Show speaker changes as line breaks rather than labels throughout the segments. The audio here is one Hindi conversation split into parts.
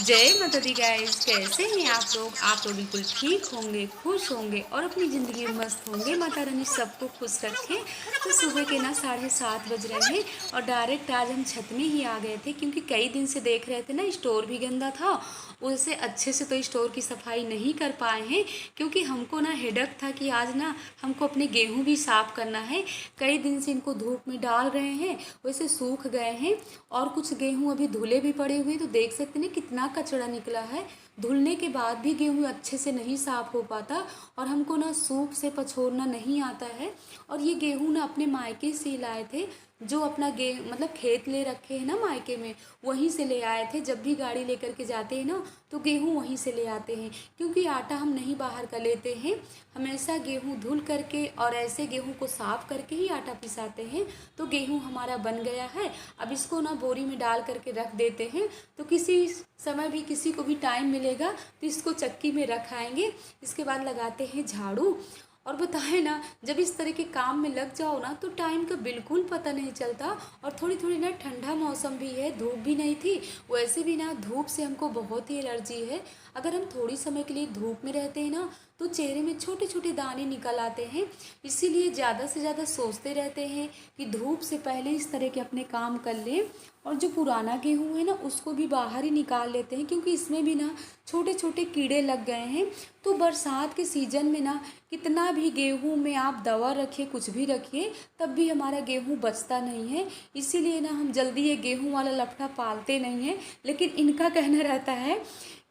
जय माता दी गाइस, कैसे हैं आप लोग। आप लोग बिल्कुल ठीक होंगे, खुश होंगे और अपनी ज़िंदगी में मस्त होंगे। माता रानी सबको खुश रखें। तो सुबह के ना 7:30 बज रहे हैं और डायरेक्ट आज हम छत में ही आ गए थे, क्योंकि कई दिन से देख रहे थे ना स्टोर भी गंदा था। उससे अच्छे से तो स्टोर की सफाई नहीं कर पाए हैं, क्योंकि हमको ना हेडक था कि आज ना हमको अपने गेहूँ भी साफ़ करना है। कई दिन से इनको धूप में डाल रहे हैं, वैसे सूख गए हैं और कुछ गेहूँ अभी धुले भी पड़े हुए हैं। तो देख सकते हैं कितना कचरा निकला है। धुलने के बाद भी गेहूँ अच्छे से नहीं साफ़ हो पाता और हमको ना सूप से पछोड़ना नहीं आता है। और ये गेहूँ ना अपने मायके से लाए थे, जो अपना मतलब खेत ले रखे हैं ना मायके में, वहीं से ले आए थे। जब भी गाड़ी लेकर के जाते हैं ना तो गेहूँ वहीं से ले आते हैं, क्योंकि आटा हम नहीं बाहर का लेते हैं। हमेशा गेहूँ धुल करके और ऐसे गेहूँ को साफ़ करके ही आटा पिसाते हैं। तो गेहूँ हमारा बन गया है। अब इसको ना बोरी में डाल करके रख देते हैं, तो किसी समय भी किसी को भी टाइम मिलेगा तो इसको चक्की में रख आएंगे। इसके बाद लगाते हैं झाड़ू। और बताएं ना, जब इस तरह के काम में लग जाओ ना तो टाइम का बिल्कुल पता नहीं चलता। और थोड़ी थोड़ी ना ठंडा मौसम भी है, धूप भी नहीं थी। वैसे भी ना धूप से हमको बहुत ही एलर्जी है। अगर हम थोड़ी समय के लिए धूप में रहते हैं ना तो चेहरे में छोटे छोटे दाने निकल आते हैं। इसीलिए ज़्यादा से ज़्यादा सोचते रहते हैं कि धूप से पहले इस तरह के अपने काम कर लें। और जो पुराना गेहूँ है ना उसको भी बाहर ही निकाल लेते हैं, क्योंकि इसमें भी ना छोटे छोटे कीड़े लग गए हैं। तो बरसात के सीज़न में ना कितना भी गेहूँ में आप दवा रखिए, कुछ भी रखिए, तब भी हमारा गेहूँ बचता नहीं है। इसीलिए ना हम जल्दी ये गेहूँ वाला लफड़ा पालते नहीं हैं। लेकिन इनका कहना रहता है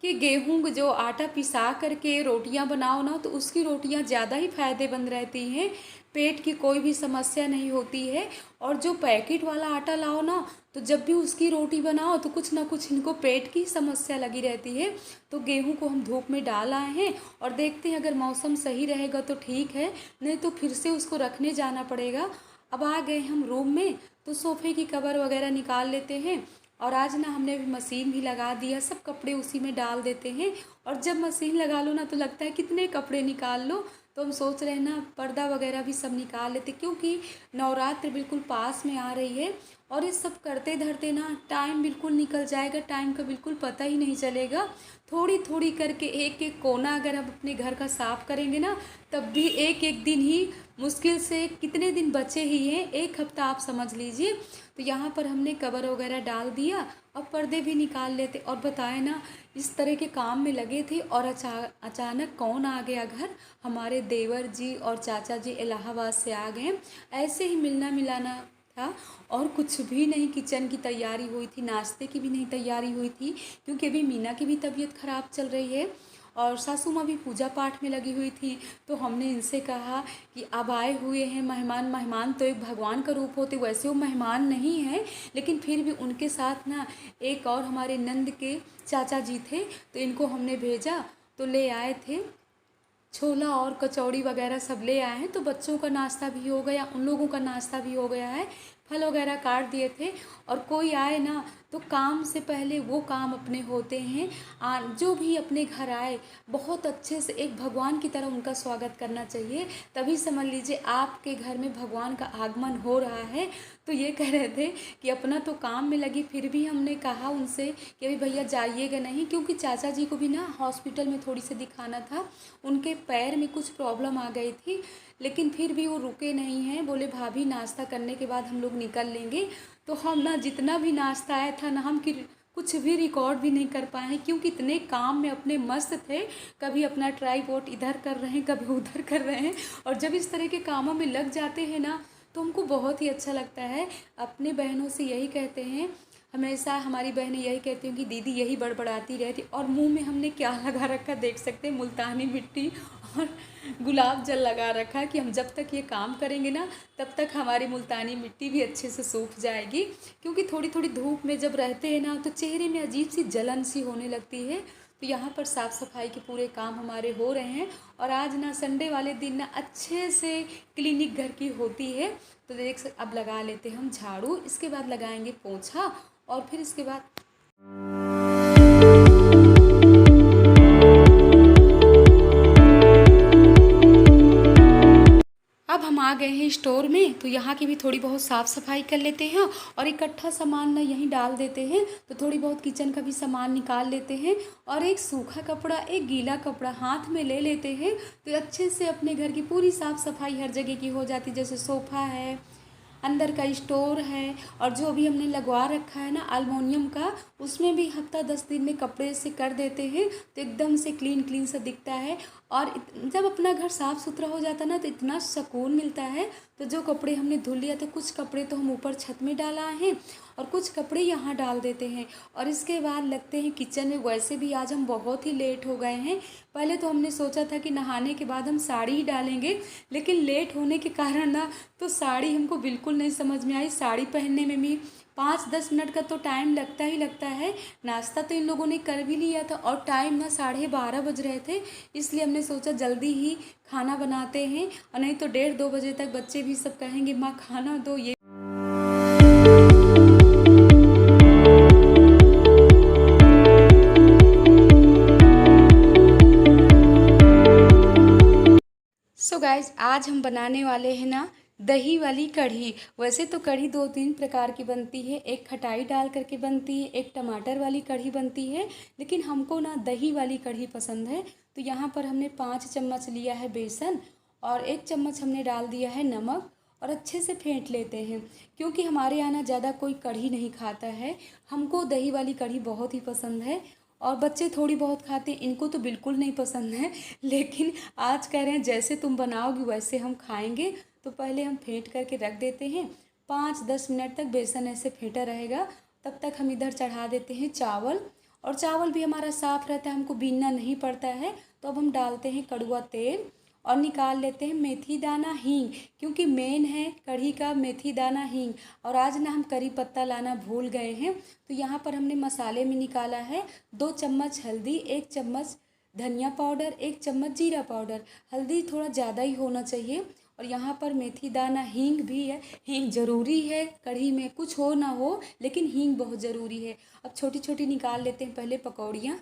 कि गेहूँ जो आटा पिसा करके रोटियां बनाओ ना तो उसकी रोटियां ज़्यादा ही फ़ायदेमंद रहती हैं, पेट की कोई भी समस्या नहीं होती है। और जो पैकेट वाला आटा लाओ ना तो जब भी उसकी रोटी बनाओ तो कुछ ना कुछ इनको पेट की समस्या लगी रहती है। तो गेहूं को हम धूप में डाल आए हैं और देखते हैं, अगर मौसम सही रहेगा तो ठीक है, नहीं तो फिर से उसको रखने जाना पड़ेगा। अब आ गए हम रूम में, तो सोफ़े की कवर वगैरह निकाल लेते हैं। और आज ना हमने भी मशीन भी लगा दिया, सब कपड़े उसी में डाल देते हैं। और जब मशीन लगा लो ना तो लगता है कितने कपड़े निकाल लो। तो हम सोच रहे हैं ना पर्दा वगैरह भी सब निकाल लेते, क्योंकि नवरात्र बिल्कुल पास में आ रही है। और ये सब करते धरते ना टाइम बिल्कुल निकल जाएगा, टाइम का बिल्कुल पता ही नहीं चलेगा। थोड़ी थोड़ी करके एक एक कोना अगर हम अपने घर का साफ़ करेंगे ना, तब भी एक एक दिन ही, मुश्किल से कितने दिन बचे ही हैं, एक हफ्ता आप समझ लीजिए। तो यहाँ पर हमने कवर वगैरह डाल दिया, अब पर्दे भी निकाल लेते। और बताए ना, इस तरह के काम में लगे थे और अचानक कौन आ गया घर। हमारे देवर जी और चाचा जी इलाहाबाद से आ गए। ऐसे ही मिलना मिलाना था और कुछ भी नहीं। किचन की तैयारी हुई थी, नाश्ते की भी नहीं तैयारी हुई थी, क्योंकि अभी मीना की भी तबीयत ख़राब चल रही है और सासू माँ भी पूजा पाठ में लगी हुई थी। तो हमने इनसे कहा कि अब आए हुए हैं मेहमान, मेहमान तो एक भगवान का रूप होते, वैसे वो मेहमान नहीं हैं, लेकिन फिर भी उनके साथ ना एक और हमारे नंद के चाचा जी थे, तो इनको हमने भेजा। तो ले आए थे छोला और कचौड़ी वगैरह सब ले आए हैं। तो बच्चों का नाश्ता भी हो गया, उन लोगों का नाश्ता भी हो गया है। फल वगैरह काट दिए थे। और कोई आए ना तो काम से पहले वो काम अपने होते हैं। जो भी अपने घर आए बहुत अच्छे से एक भगवान की तरह उनका स्वागत करना चाहिए, तभी समझ लीजिए आपके घर में भगवान का आगमन हो रहा है। तो ये कह रहे थे कि अपना तो काम में लगी, फिर भी हमने कहा उनसे कि अभी भैया जाइएगा नहीं, क्योंकि चाचा जी को भी ना हॉस्पिटल में थोड़ी सी दिखाना था। उनके पैर में कुछ प्रॉब्लम आ गई थी, लेकिन फिर भी वो रुके नहीं हैं। बोले भाभी नाश्ता करने के बाद हम लोग निकल लेंगे। तो हम ना जितना भी नाश्ता आया था ना, हम कुछ भी रिकॉर्ड भी नहीं कर पाए हैं, क्योंकि इतने काम में अपने मस्त थे। कभी अपना ट्राईपॉड इधर कर रहे हैं, कभी उधर कर रहे हैं। और जब इस तरह के कामों में लग जाते हैं ना तो हमको बहुत ही अच्छा लगता है। अपने बहनों से यही कहते हैं, हमेशा हमारी बहनें यही कहती हैं कि दीदी यही बड़बड़ाती रहती। और मुंह में हमने क्या लगा रखा देख सकते हैं, मुल्तानी मिट्टी और गुलाब जल लगा रखा है कि हम जब तक ये काम करेंगे ना तब तक हमारी मुल्तानी मिट्टी भी अच्छे से सूख जाएगी। क्योंकि थोड़ी थोड़ी धूप में जब रहते हैं ना तो चेहरे में अजीब सी जलन सी होने लगती है। तो यहाँ पर साफ़ सफाई के पूरे काम हमारे हो रहे हैं। और आज ना संडे वाले दिन ना अच्छे से क्लिनिक घर की होती है। तो अब लगा लेते हैं हम झाड़ू, इसके बाद लगाएंगे पोछा और फिर इसके बाद अब हम आ गए हैं स्टोर में, तो यहाँ की भी थोड़ी बहुत साफ़ सफाई कर लेते हैं और इकट्ठा सामान ना यहीं डाल देते हैं। तो थोड़ी बहुत किचन का भी सामान निकाल लेते हैं और एक सूखा कपड़ा एक गीला कपड़ा हाथ में ले लेते हैं। तो अच्छे से अपने घर की पूरी साफ़ सफाई हर जगह की हो जाती, जैसे सोफ़ा है, अंदर का स्टोर है, और जो भी हमने लगवा रखा है ना एल्युमिनियम का, उसमें भी हफ्ता 10 दिन में कपड़े से कर देते हैं तो एकदम से क्लीन क्लीन सा दिखता है। और जब अपना घर साफ़ सुथरा हो जाता है ना तो इतना सुकून मिलता है। तो जो कपड़े हमने धुल लिया था, कुछ कपड़े तो हम ऊपर छत में डाला हैं और कुछ कपड़े यहाँ डाल देते हैं और इसके बाद लगते हैं किचन में। वैसे भी आज हम बहुत ही लेट हो गए हैं। पहले तो हमने सोचा था कि नहाने के बाद हम साड़ी ही डालेंगे, लेकिन लेट होने के कारण ना तो साड़ी हमको बिल्कुल नहीं समझ में आई। साड़ी पहनने में भी 5-10 मिनट का तो टाइम लगता ही लगता है। नाश्ता तो इन लोगों ने कर भी लिया था और टाइम ना 12:30 बज रहे थे, इसलिए हमने सोचा जल्दी ही खाना बनाते हैं, और नहीं तो 1:30-2 बजे तक बच्चे भी सब कहेंगे माँ खाना दो ये। सो गाइज आज हम बनाने वाले हैं ना दही वाली कढ़ी। वैसे तो कढ़ी 2-3 प्रकार की बनती है, एक खटाई डाल करके बनती है, एक टमाटर वाली कढ़ी बनती है, लेकिन हमको ना दही वाली कढ़ी पसंद है। तो यहाँ पर हमने 5 चम्मच लिया है बेसन और 1 चम्मच हमने डाल दिया है नमक और अच्छे से फेंट लेते हैं, क्योंकि हमारे यहाँ ना ज़्यादा कोई कढ़ी नहीं खाता है। हमको दही वाली कढ़ी बहुत ही पसंद है और बच्चे थोड़ी बहुत खाते हैं, इनको तो बिल्कुल नहीं पसंद है। लेकिन आज कह रहे हैं जैसे तुम बनाओगी वैसे हम खाएंगे। तो पहले हम फेंट करके रख देते हैं, 5-10 मिनट तक बेसन ऐसे फेंटा रहेगा। तब तक हम इधर चढ़ा देते हैं चावल, और चावल भी हमारा साफ़ रहता है, हमको बीनना नहीं पड़ता है। तो अब हम डालते हैं कड़वा तेल और निकाल लेते हैं मेथी दाना हींग, क्योंकि मेन है कढ़ी का मेथी दाना हींग। और आज ना हम करी पत्ता लाना भूल गए हैं। तो यहाँ पर हमने मसाले में निकाला है 2 चम्मच हल्दी, 1 चम्मच धनिया पाउडर, 1 चम्मच जीरा पाउडर। हल्दी थोड़ा ज़्यादा ही होना चाहिए। और यहाँ पर मेथी दाना हींग भी है। हींग ज़रूरी है कढ़ी में, कुछ हो ना हो लेकिन हींग बहुत ज़रूरी है। अब छोटी छोटी निकाल लेते हैं पहले पकौड़ियाँ।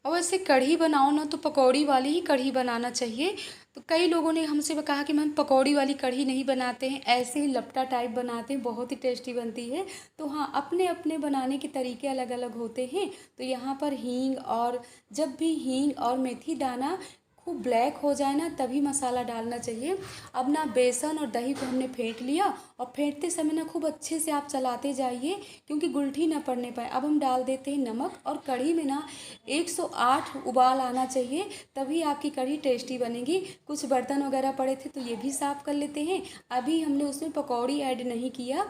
और वैसे कढ़ी बनाओ ना तो पकौड़ी वाली ही कढ़ी बनाना चाहिए। तो कई लोगों ने हमसे कहा कि मैम पकौड़ी वाली कढ़ी नहीं बनाते हैं, ऐसे ही लपटा टाइप बनाते हैं, बहुत ही टेस्टी बनती है। तो हाँ, अपने अपने बनाने के तरीके अलग अलग होते हैं। तो यहाँ पर हींग, और जब भी हींग और मेथी दाना खूब ब्लैक हो जाए ना तभी मसाला डालना चाहिए। अब ना बेसन और दही को हमने फेंट लिया, और फेंटते समय ना खूब अच्छे से आप चलाते जाइए, क्योंकि गुलठी ना पड़ने पाए। अब हम डाल देते हैं नमक, और कढ़ी में ना 108 उबाल आना चाहिए, तभी आपकी कढ़ी टेस्टी बनेगी। कुछ बर्तन वगैरह पड़े थे तो ये भी साफ़ कर लेते हैं। अभी हमने उसमें पकौड़ी ऐड नहीं किया,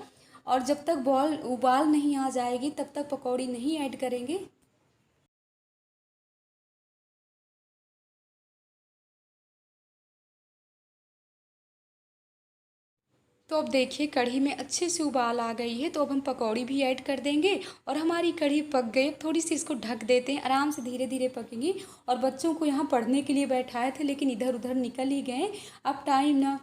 और जब तक बॉल उबाल नहीं आ जाएगी तब तक पकौड़ी नहीं ऐड करेंगे। तो अब देखिए कढ़ी में अच्छे से उबाल आ गई है, तो अब हम पकौड़ी भी ऐड कर देंगे और हमारी कढ़ी पक गई। अब थोड़ी सी इसको ढक देते हैं, आराम से धीरे धीरे पकेंगी। और बच्चों को यहाँ पढ़ने के लिए बैठाए थे, लेकिन इधर उधर निकल ही गए। अब टाइम ना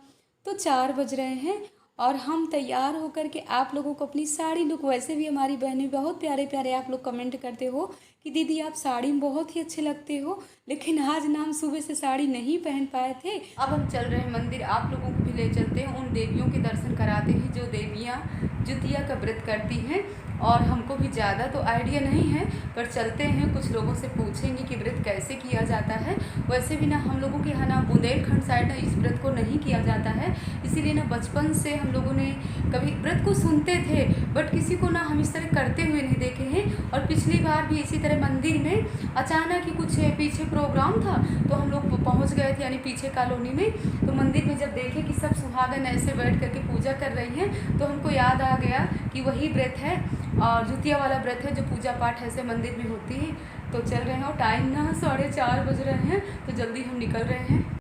तो 4 बज रहे हैं और हम तैयार होकर के आप लोगों को अपनी साड़ी लुक, वैसे भी हमारी बहनें बहुत प्यारे प्यारे आप लोग कमेंट करते हो कि दीदी आप साड़ी में बहुत ही अच्छे लगते हो, लेकिन आज ना हम सुबह से साड़ी नहीं पहन पाए थे। अब हम चल रहे हैं मंदिर, आप लोगों को भी ले चलते हैं, उन देवियों के दर्शन कराते हैं जो देवियाँ जुतिया का व्रत करती हैं। और हमको भी ज़्यादा तो आइडिया नहीं है, पर चलते हैं, कुछ लोगों से पूछेंगे कि व्रत कैसे किया जाता है। वैसे भी ना हम लोगों के यहाँ ना बुंदेलखंड साइड ना इस व्रत को नहीं किया जाता है, इसीलिए ना बचपन से हम लोगों ने कभी व्रत को सुनते थे, बट किसी को ना हम इस तरह करते हुए नहीं देखे हैं। और पिछली बार भी इसी तरह मंदिर में अचानक ही कुछ पीछे प्रोग्राम था, तो हम लोग पहुँच गए थे, यानी पीछे कॉलोनी में। तो मंदिर में जब देखे कि सब सुहागन ऐसे बैठ करके पूजा कर रही हैं, तो हमको याद आ गया कि वही व्रत है, और जुतिया वाला व्रत है जो पूजा पाठ ऐसे मंदिर में होती है। तो चल रहे हैं, और टाइम ना 4:30 बज रहे हैं, तो जल्दी हम निकल रहे हैं।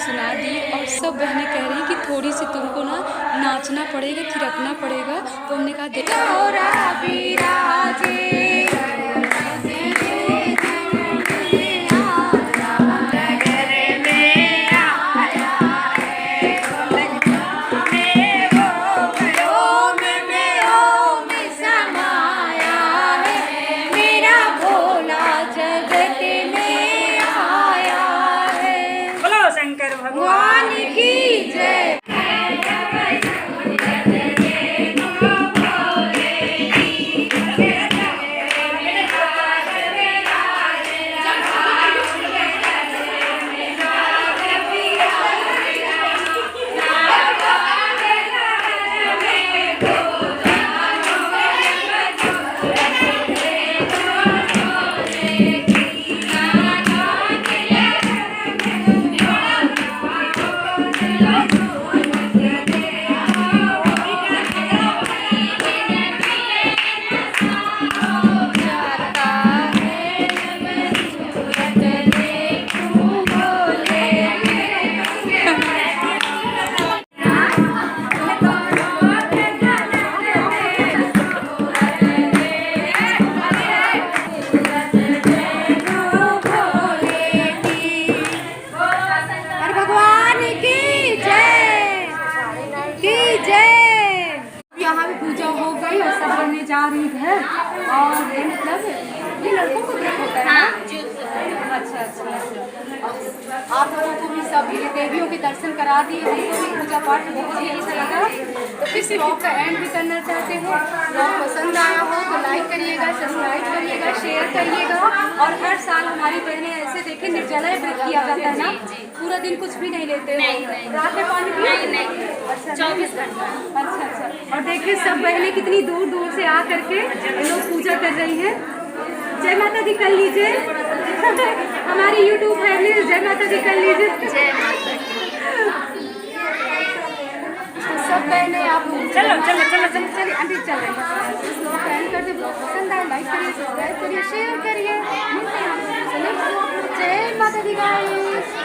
सुना दी और सब बहनें कह रही कि थोड़ी सी तुमको ना नाचना पड़ेगा, थिरकना पड़ेगा। तो हमने कहा
बोलो शंकर भगवान की जय।
यहाँ पे पूजा हो गई और सब करने जा रही है। और ये मतलब ये लड़कों को व्रत होता है ना? अच्छा अच्छा अच्छा। आप लोगों को भी सब देवियों के दर्शन करा दिए, हमको भी पूजा पाठ बहुत ही अच्छा लगा। तो इस ब्लॉग का एंड भी करना चाहते हैं। ब्लॉग पसंद आया हो तो लाइक करिएगा, सब्सक्राइब करिएगा, शेयर करिएगा। और हर साल हमारी बहनें ऐसे देखें निर्जला व्रत किया जाता है ना, पूरा दिन कुछ भी नहीं लेते हो, रात में पानी नहीं, अच्छा 24 घंटा। अच्छा अच्छा। और देखिए सब बहनें कितनी दूर दूर से आ करके लोग पूजा कर रही हैं। जय माता दी कर लीजिए। हमारी YouTube फैमिली जय माता दी कर लीजिए। जय माता। तो सब बहनें आप चलो चलो चलो चलो चलिए आंटी चल रहे हैं। कर दे, ब्लॉग पसंद आए लाइक करिए, सब्सक्राइब करिए, शेयर करिए। जय माता दी गाइस।